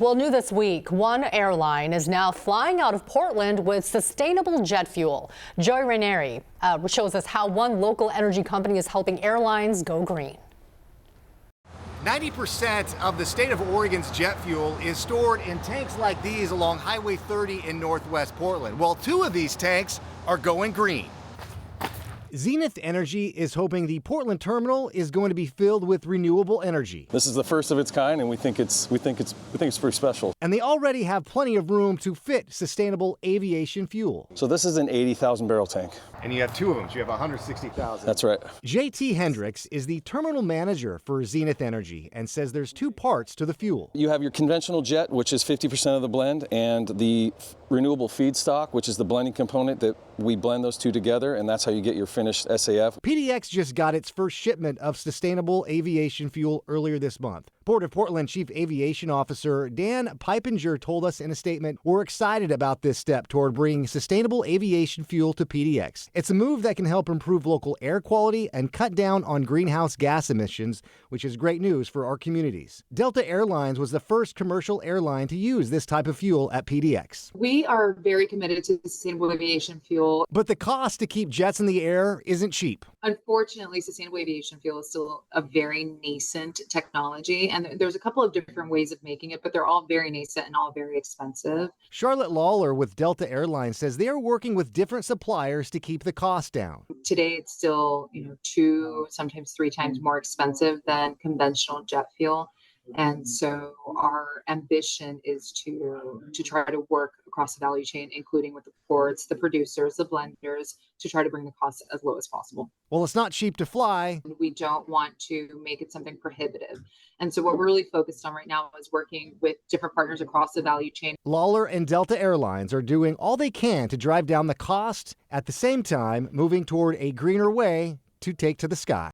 Well, new this week, one airline is now flying out of Portland with sustainable jet fuel. Joy Ranieri shows us how one local energy company is helping airlines go green. 90% of the state of Oregon's jet fuel is stored in tanks like these along Highway 30 in northwest Portland. Well, 2 of these tanks are going green. Zenith Energy is hoping the Portland terminal is going to be filled with renewable energy. This is the first of its kind, and we think it's pretty special. And they already have plenty of room to fit sustainable aviation fuel. So this is an 80,000 barrel tank. And you have 2 of them, so you have 160,000. That's right. JT Hendricks is the terminal manager for Zenith Energy and says there's 2 parts to the fuel. You have your conventional jet, which is 50% of the blend, and the renewable feedstock, which is the blending component that we blend those 2 together, and that's how you get your finished SAF. PDX just got its first shipment of sustainable aviation fuel earlier this month. Port of Portland Chief Aviation Officer Dan Pippinger told us in a statement, "We're excited about this step toward bringing sustainable aviation fuel to PDX. It's a move that can help improve local air quality and cut down on greenhouse gas emissions, which is great news for our communities." Delta Airlines was the first commercial airline to use this type of fuel at PDX. We are very committed to sustainable aviation fuel. But the cost to keep jets in the air isn't cheap. Unfortunately, sustainable aviation fuel is still a very nascent technology, and there's a couple of different ways of making it, but they're all very nascent and all very expensive. Charlotte Lawler with Delta Airlines says they are working with different suppliers to keep the cost down. Today, it's still 2, sometimes 3 times more expensive than conventional jet fuel. And so our ambition is to try to work across the value chain, including with the ports, the producers, the blenders, to try to bring the cost as low as possible. Well, it's not cheap to fly. We don't want to make it something prohibitive. And so what we're really focused on right now is working with different partners across the value chain. Lawler and Delta Airlines are doing all they can to drive down the cost, at the same time moving toward a greener way to take to the sky.